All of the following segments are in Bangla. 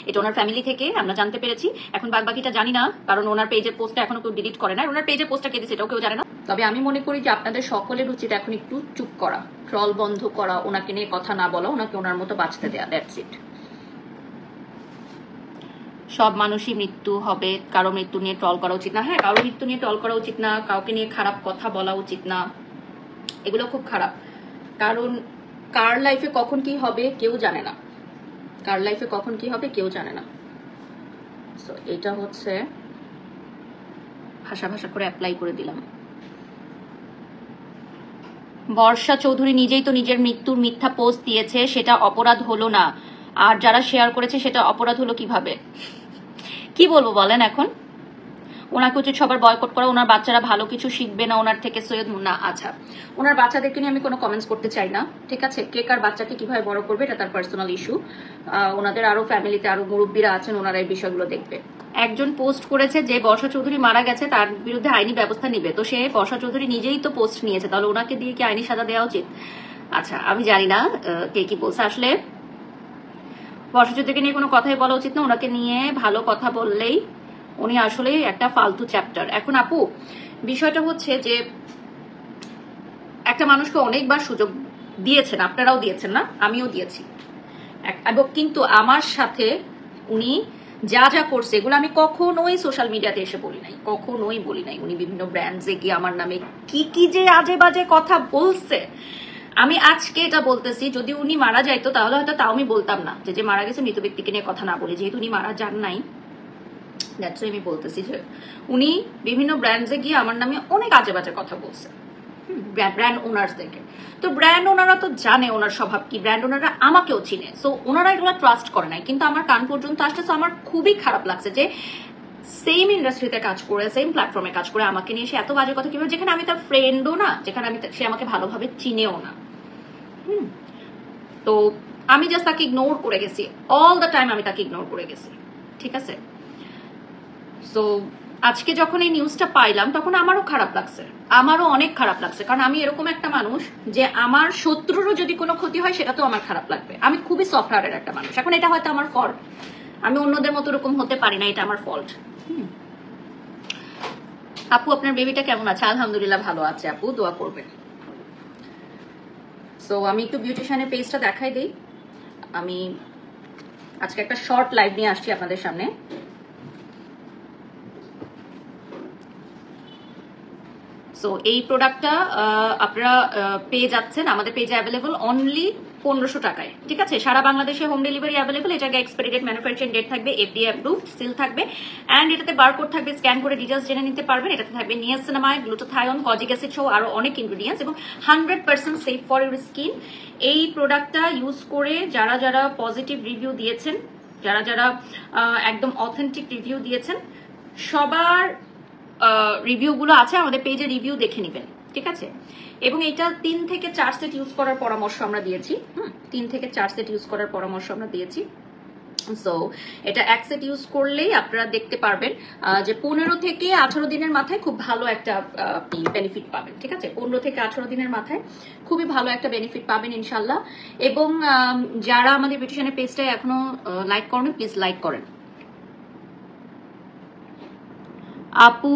এটা ওনার ফ্যামিলি থেকে আমরা জানতে পেরেছি। এখন বাকিটা জানি না, কারণ ওনার পেজের পোস্টটা এখনো কেউ ডিলিট করে না। ওনার পেজের পোস্টটা কে দিয়েছে এটাও কেউ জানে না। তবে আমি মনে করি যে আপনাদের সকলের উচিত এখন একটু চুপ করা, ট্রল বন্ধ করা, ওনাকে নিয়ে কথা না বলা, ওনাকে ওনার মতো বাঁচতে দেয়া, দ্যাটস ইট। সব মানুষই মৃত্যু হবে, কারো মৃত্যু নিয়ে ট্রল করা উচিত না। হ্যাঁ, কারো মৃত্যু নিয়ে ট্রল করা উচিত না, কাউকে নিয়ে খারাপ কথা বলা উচিত না, এগুলো খুব খারাপ। কারণ কার লাইফে কখন কি হবে কেউ জানে না, কার লাইফে কখন কি হবে কেউ জানে না। সো এটা হচ্ছে ভাষা করে অ্যাপ্লাই করে দিলাম। বর্ষা চৌধুরী নিজেই তো নিজের মৃত্যুর মিথ্যা পোস্ট দিয়েছে, সেটা অপরাধ হলো না, আর যারা শেয়ার করেছে সেটা অপরাধ হলো কিভাবে? কি বলবো বলেন এখন? ওনাকে উচিত সবার বয়কট করা, ওনার বাচ্চারা ভালো কিছু শিখবে না ওনার থেকে। সৈয়দ মুন্না, আচ্ছা ওনার বাচ্চাদেরকে নিয়ে আমি কোনো কমেন্টস করতে চাই না, ঠিক আছে? কে কার বাচ্চাকে কিভাবে বড় করবে এটা তার পার্সোনাল ইস্যু। ওনাদের আরো ফ্যামিলিতে আরো মুরব্বীরা আছেন, ওনারা এই বিষয়গুলো দেখবে। একজন পোস্ট করেছে যে বর্ষা চৌধুরী মারা গেছে, তার বিরুদ্ধে আইনি ব্যবস্থা নিবে, তো সে বর্ষা চৌধুরী নিজেই তো পোস্ট নিয়েছে, তাহলে ওনাকে দিয়ে কি আইনি সাজা দেওয়া উচিত? আচ্ছা আমি জানি না কে কি বলছে। আসলে বর্ষা চৌধুরীকে নিয়ে কোনো কথাই বলা উচিত না, ওনাকে নিয়ে ভালো কথা বললেই উনি আসলে একটা ফালতু চ্যাপ্টার। এখন আপু বিষয়টা হচ্ছে যে একটা মানুষকে অনেকবার সুযোগ দিয়েছেন, আপনারাও দিয়েছেন না, আমিও দিয়েছি, এবং কিন্তু আমার সাথে উনি যা যা করছে এগুলো আমি কখনোই সোশ্যাল মিডিয়াতে এসে বলি নাই, কখনোই বলি নাই। উনি বিভিন্ন ব্র্যান্ডসে গিয়ে আমার নামে কি কি যে আজে বাজে কথা বলছে। আমি আজকে এটা বলতেছি, যদি উনি মারা যাইতো তাহলে হয়তো তাও আমি বলতাম না যে মারা গেছে মৃত ব্যক্তিকে নিয়ে কথা না বলি, যেহেতু উনি মারা যান নাই। দ্যাটস আমি বলতেছি যে উনি বিভিন্ন ব্র্যান্ডসে গিয়ে আমার নামে অনেক আজে বাজে কথা বলছে, ব্র্যান্ড ওনার্সদেরকে। তো ব্র্যান্ড ওনারা তো জানে ওনার স্বভাব কি, ব্র্যান্ড ওনারা আমাকেও চিনে, সো ওনারা এগুলো ট্রাস্ট করে নাই, কিন্তু আমার কান পর্যন্ত আসছে। সো আমার খুবই খারাপ লাগছে যে সেম ইন্ডাস্ট্রিতে কাজ করে, সেম প্ল্যাটফর্মে কাজ করে আমাকে নিয়ে সে এত বাজে কথা কিভাবে, যেখানে আমি তার ফ্রেন্ডও না, যেখানে সে আমাকে ভালোভাবে চিনেও না। তো আমি জাস্ট তাকে ইগনোর করে গেছি, অল দ্য টাইম আমি তাকে ইগনোর করে গেছি, ঠিক আছে? সো আজকে যখন এই নিউজটা পাইলাম তখন আমারও খারাপ লাগছে, আমারও অনেক খারাপ লাগছে, কারণ আমি এরকম একটা মানুষ যে আমার শত্রুরও যদি কোনো ক্ষতি হয় সেটা তো আমার খারাপ লাগবে। আমি খুবই সফট হার্টের একটা মানুষ। এখন এটা হয়তো আমার ফল্ট, আমি অন্যদের মতো এরকম হতে পারি না, এটা আমার ফল্ট। আপু আপনার বেবিটা কেমন আছে? আলহামদুলিল্লাহ ভালো আছে আপু, দোয়া করবেন। সো আমি একটু বিউটিশিয়ানের পেজটা দেখাই দিই। আমি আজকে একটা শর্ট লাইভ নিয়ে আসছি আপনাদের সামনে। সো এই প্রোডাক্টটা আপনারা পেয়ে যাচ্ছেন আমাদের পেজে অ্যাভেলেবল অনলি 1500 টাকায়, ঠিক আছে? সারা বাংলাদেশে হোম ডেলিভারি অ্যাভেলেবল। এটাকে এক্সপায়ারি ডেট, ম্যানুফ্যাকচারিং ডেট থাকবে, এফডিএ অ্যাপ্রুভড, সিল থাকবে, অ্যান্ড এটাতে বারকোড থাকবে, স্ক্যান করে ডিটেলস জেনে নিতে পারবেন। এটাতে থাকবে নিয়াসিনামাইড, গ্লুটাথায়োন, কজিক অ্যাসিড সহ আরো অনেক ইনগ্রিডিয়েন্টস, এবং 100% সেফ ফর ইউর স্কিন। এই প্রোডাক্টটা ইউজ করে যারা যারা পজিটিভ রিভিউ দিয়েছেন, যারা যারা একদম অথেন্টিক রিভিউ দিয়েছেন, সবার রিভিউগুলো আছে আমাদের পেজে, রিভিউ দেখে নেবেন, ঠিক আছে? এবং এটা 3 থেকে 4 সেট ইউজ করার পরামর্শ আমরা দিয়েছি। 3 থেকে 4 সেট ইউজ করার পরামর্শ আমরা দিয়েছি। সো এটা 1 সেট ইউজ করলেই আপনারা দেখতে পারবেন যে 15 থেকে 18 দিনের মাথায় খুব ভালো একটা বেনিফিট পাবেন, ঠিক আছে? 15 থেকে 18 দিনের মাথায় খুবই ভালো একটা বেনিফিট পাবেন ইনশাল্লাহ। এবং যারা আমাদের বিউটিশিয়ানের পেজটায় এখনো লাইক করেন, প্লিজ লাইক করেন। আপু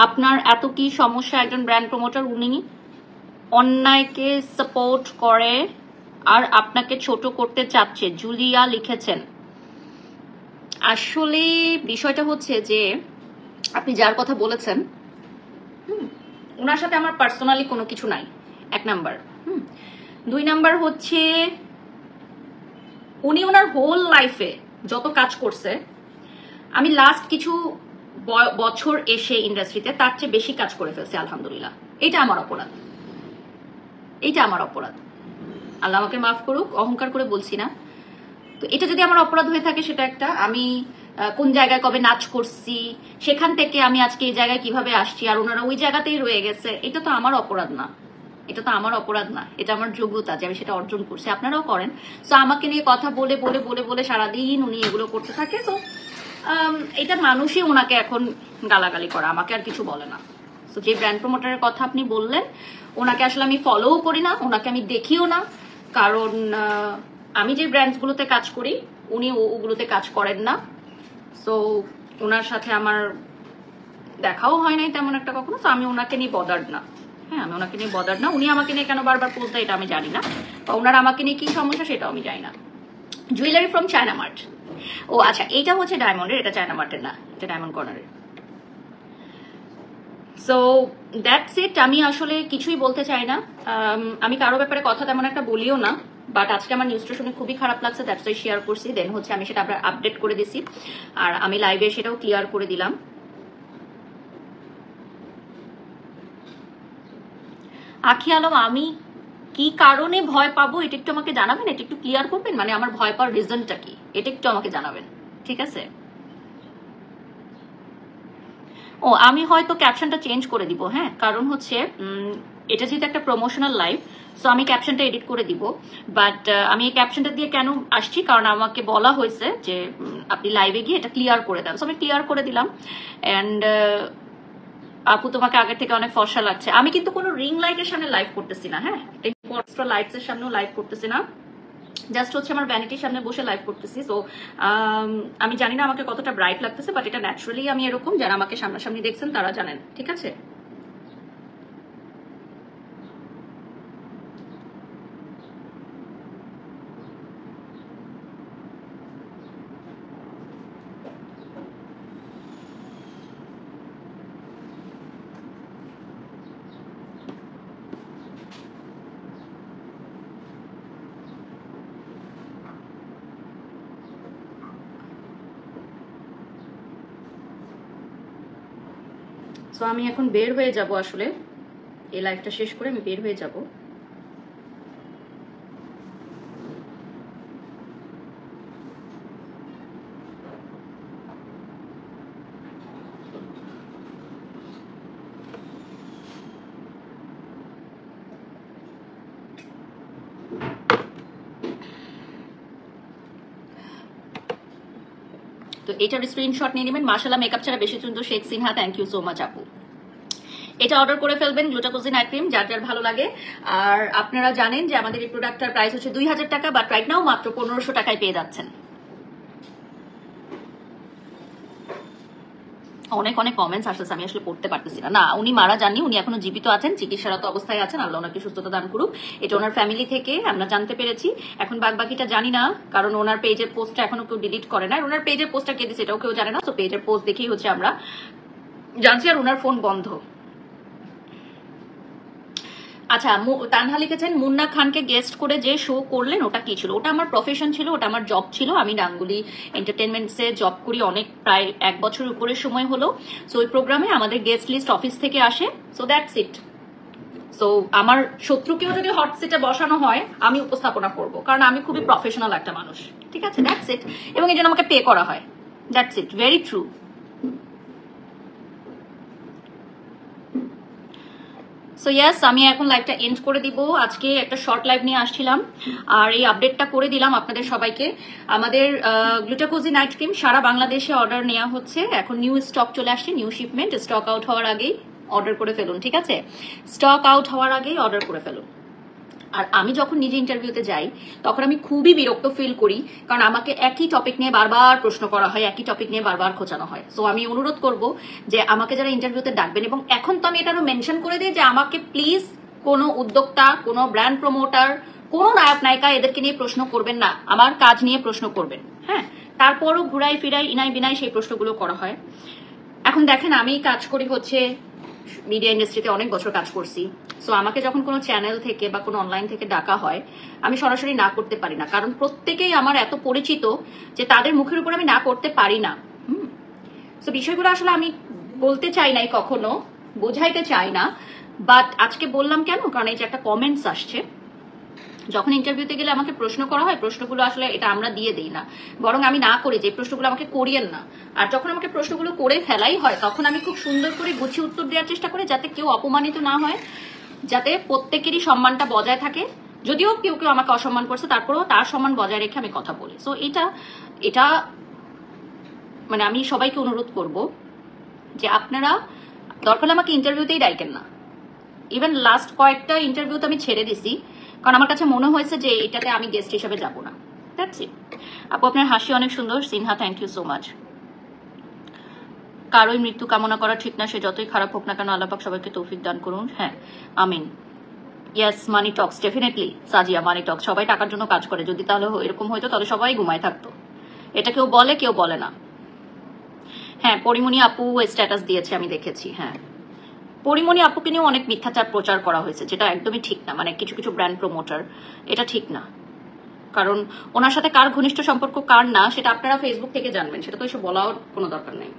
আপনার এত কি সমস্যা? একজন ব্র্যান্ড প্রমোটার, উনি অন্যায়কে সাপোর্ট করে আর আপনাকে ছোট করতে চাচ্ছে, জুলিয়া লিখেছেন। আসলে বিষয়টা হচ্ছে যে আপনি যার কথা বলেছেন ওনার সাথে আমার পার্সোনালি কোনো কিছু নাই, 1 নাম্বার। 2 নাম্বার হচ্ছে উনি ওনার হোল লাইফে যত কাজ করছে, আমি লাস্ট কিছু বছর এসে ইন্ডাস্ট্রিতে তার চেয়ে বেশি কাজ করে ফেলছে, আলহামদুলিল্লাহ। এটা আমার অপরাধ, এটা আমার অপরাধ, আল্লাহ আমাকে মাফ করুক, অহংকার করে বলছি না। তো এটা যদি আমার অপরাধ হয়ে থাকে, সেটা একটা, আমি কোন জায়গায় কবে নাচ করছি, সেখান থেকে আমি আজকে এই জায়গায় কিভাবে আসছি, আর ওনারা ওই জায়গাতেই রয়ে গেছে, এটা তো আমার অপরাধ না, এটা তো আমার অপরাধ না, এটা আমার যোগ্যতা যে আমি সেটা অর্জন করছি। আপনারাও করেন। সো আমাকে নিয়ে কথা বলে বলে বলে বলে সারাদিন উনি এগুলো করতে থাকে। সো এটা মানুষই ওনাকে এখন গালাগালি করে, আমাকে আর কিছু বলে না। সো যে ব্র্যান্ড প্রমোটারের কথা আপনি বললেন, ওনাকে আসলে আমি ফলোও করি না, ওনাকে আমি দেখিও না, কারণ আমি যে ব্র্যান্ডসগুলোতে কাজ করি উনি ওগুলোতে কাজ করেন না। সো ওনার সাথে আমার দেখাও হয় নাই তেমন একটা কখনো। সো আমি ওনাকে নিয়ে বদার্ড না। হ্যাঁ, আমি ওনাকে নিয়ে বদার্ড না। উনি আমাকে নিয়ে কেন বারবার পোস্ট দেয় এটা আমি জানি না, বা ওনার আমাকে নিয়ে কি সমস্যা সেটাও আমি জানি না। Jewellery from China Mart. ও আচ্ছা, এইটা হচ্ছে ডায়মন্ডের, এটা চায়না মার্টের না, এটা ডায়মন্ড কর্নারের। So that's it. আমি আসলে কিছুই বলতে চাই না। আমি কারো ব্যাপারে কথা তেমন একটা বলিও না, বাট আজকে আমার নিউজটা শুনে খুবই খারাপ লাগছে, দ্যাটস ওয়াই শেয়ার করছি। দেন হচ্ছে আমি সেটা আবার আপডেট করে দিছি, আর আমি লাইভে সেটাও ক্লিয়ার করে দিলাম। আখি আলম, আমি কি কারণে ভয় পাবো এটা একটু আমাকে জানাবেন, এটা একটু ক্লিয়ার করবেন, মানে আমার ভয় পাওয়ার রিজনটা কি এটা একটু আমাকে জানাবেন, ঠিক আছে? ও, আমি হয়তো ক্যাপশনটা চেঞ্জ করে দিব। হ্যাঁ, কারণ হচ্ছে এটা যেহেতু একটা প্রমোশনাল লাইভ, সো আমি ক্যাপশনটা এডিট করে দিব। বাট আমি এই ক্যাপশনটা দিয়ে কেন আসছি, কারণ আমাকে বলা হয়েছে যে আপনি লাইভে গিয়ে এটা ক্লিয়ার করে দেন। সো আমি ক্লিয়ার করে দিলাম। অ্যান্ড আপু, তোমাকে আগের থেকে অনেক ফর্সা লাগছে। আমি কিন্তু কোনো রিং লাইটের সামনে লাইভ করতেছি না। হ্যাঁ, এক্সট্রা লাইটস এর সামনেও লাইভ করতেছি না, জাস্ট হচ্ছে আমার ভ্যানিটির সামনে বসে লাইভ করতেছি। সো আমি জানি না আমাকে কতটা ব্রাইট লাগতেছে, বাট এটা ন্যাচারালি আমি এরকম, যারা আমাকে সামনাসামনি দেখছেন তারা জানেন, ঠিক আছে? সো আমি এখন বের হয়ে যাব, আসলে এই লাইভটা শেষ করে আমি বের হয়ে যাব। তো এটার স্ক্রিনশট নিয়ে নেবেন। মাশাআল্লাহ, মেকআপ ছাড়া বেশি সুন্দর Sheikh Sinha, thank you so much আপু। এটা অর্ডার করে ফেলবেন, গ্লুটাকোজিন নাইট ক্রিম, যার যার ভালো লাগে। আর আপনারা জানেন যে আমাদের এই প্রোডাক্টটার প্রাইস হচ্ছে 2000 টাকা, বাট রাইট নাও মাত্র 1500 টাকায় পেয়ে যাচ্ছেন। অনেক অনেক কমেন্টস আসছে, আমি আসলে পড়তে পারতেছি না। না, উনি মারা যাননি, উনি এখনো জীবিত আছেন, চিকিৎসারত অবস্থায় আছেন। আল্লাহ ওনাকে সুস্থতা দান করুক। এটা ওনার ফ্যামিলি থেকে আমরা জানতে পেরেছি। এখন বাকিটা জানি না, কারণ ওনার পেজের পোস্টটা এখনো কেউ ডিলিট করে না। ওনার পেজের পোস্টটা কে দিচ্ছে এটাও কেউ জানে না। তো পেজের পোস্ট দেখেই হচ্ছে আমরা জানছি, আর ওনার ফোন বন্ধ। আচ্ছা, তানহা লিখেছেন মুন্না খানকে গেস্ট করে যে শো করলেন ওটা কি ছিল? ওটা আমার প্রফেশন ছিল, ওটা আমার জব ছিল। আমি ডাঙ্গুলি এন্টারটেনমেন্টসে জব করি অনেক, প্রায় 1 বছর উপরের সময় হলো। সো ওই প্রোগ্রামে আমাদের গেস্ট লিস্ট অফিস থেকে আসে। So that's it. সো আমার শত্রুকেও যদি হট সিটে বসানো হয় আমি উপস্থাপনা করব, কারণ আমি খুবই প্রফেশনাল একটা মানুষ, ঠিক আছে? That's it. এবং এই জন্য আমাকে পে করা হয়। That's it, very true. So ইয়াস, আমি এখন লাইভটা এন্ড করে দিব। আজকে একটা শর্ট লাইভ নিয়ে আসছিলাম, আর এই আপডেটটা করে দিলাম আপনাদের সবাইকে। আমাদের গ্লুটাকোজি নাইট ক্রিম সারা বাংলাদেশে অর্ডার নেওয়া হচ্ছে। এখন নিউ স্টক চলে আসছে, নিউ শিপমেন্ট। স্টক আউট হওয়ার আগেই অর্ডার করে ফেলুন, ঠিক আছে? স্টক আউট হওয়ার আগেই অর্ডার করে ফেলুন। আর আমি যখন নিজে ইন্টারভিউতে যাই তখন আমি খুবই বিরক্ত ফিল করি, কারণ আমাকে একই টপিক নিয়ে বারবার প্রশ্ন করা হয়, একই টপিক নিয়ে বারবার খোঁচানো হয়। সো আমি অনুরোধ করব যে আমাকে যারা ইন্টারভিউতে ডাকবেন, এবং এখন তো আমি এটারও মেনশন করে দিই যে আমাকে প্লিজ কোনো উদ্যোক্তা, কোনো ব্র্যান্ড প্রমোটার, কোনো নায়ক নায়িকা এদেরকে নিয়ে প্রশ্ন করবেন না, আমার কাজ নিয়ে প্রশ্ন করবেন। হ্যাঁ, তারপরও ঘুরাই ফিরাই ইনাই বিনাই সেই প্রশ্নগুলো করা হয়। এখন দেখেন, আমি কাজ করি হচ্ছে মিডিয়া ইন্ডাস্ট্রিতে, অনেক বছর কাজ করছি। সো আমাকে যখন কোনো চ্যানেল থেকে বা কোনো অনলাইন থেকে ডাকা হয়, আমি সরাসরি না করতে পারি না, কারণ প্রত্যেকেই আমার এত পরিচিত যে তাদের মুখের উপর আমি না করতে পারি না। সো বিষয়গুলো আসলে আমি বলতে চাই নাই, কখনো বোঝাইতে চাই না, বাট আজকে বললাম কেন, কারণ এই যে একটা কমেন্টস আসছে, যখন ইন্টারভিউতে গেলে আমাকে প্রশ্ন করা হয়, প্রশ্নগুলো আসলে এটা আমরা দিয়ে দিই না, বরং আমি না করি যে প্রশ্নগুলো আমাকে করিয়েন না। আর যখন আমাকে প্রশ্নগুলো করে ফেলাই হয়, তখন আমি খুব সুন্দর করে গুছিয়ে উত্তর দেওয়ার চেষ্টা করি, যাতে কেউ অপমানিত না হয়, যাতে প্রত্যেকেরই সম্মানটা বজায় থাকে। যদিও কেউ কেউ আমাকে অসম্মান করছে, তারপরেও তার সম্মান বজায় রেখে আমি কথা বলি। সো এটা মানে আমি সবাইকে অনুরোধ করব যে আপনারা দরকার হলে আমাকে ইন্টারভিউতেই ডাইকেন না। ইভেন লাস্ট কয়েকটা ইন্টারভিউতে আমি ছেড়ে দিছি, কারণ আমার কাছে মনে হয়েছে যে এটাতে আমি গেস্ট হিসেবে যাব না। That's it. আপু আপনার হাসি অনেক সুন্দর। Sinha, thank you so much. কারোই মৃত্যু কামনা করা ঠিক না, সে যতই খারাপ হোক না কেন, আল্লাহ পাক সবাইকে তৌফিক দান করুন। হ্যাঁ, আমিন। ইয়েস, মানি টক্স, ডেফিনেটলি সাজিয়া, মানি টক্স। সবাই টাকার জন্য কাজ করে, যদি তাহলে এরকম হইতো তাহলে সবাই ঘুমায় থাকতো। এটা কেউ বলে, কেউ বলে না। হ্যাঁ, পরিমণি আপু স্ট্যাটাস দিয়েছে, আমি দেখেছি। হ্যাঁ, পরিমণি আপুকে নিয়েও অনেক মিথ্যাচার প্রচার করা হয়েছে, যেটা একদমই ঠিক না। মানে কিছু কিছু ব্র্যান্ড প্রমোটার, এটা ঠিক না। কারণ ওনার সাথে কার ঘনিষ্ঠ সম্পর্ক কার না সেটা আপনারা ফেসবুক থেকে জানবেন, সেটা তো এসব বলার কোনো দরকার নেই।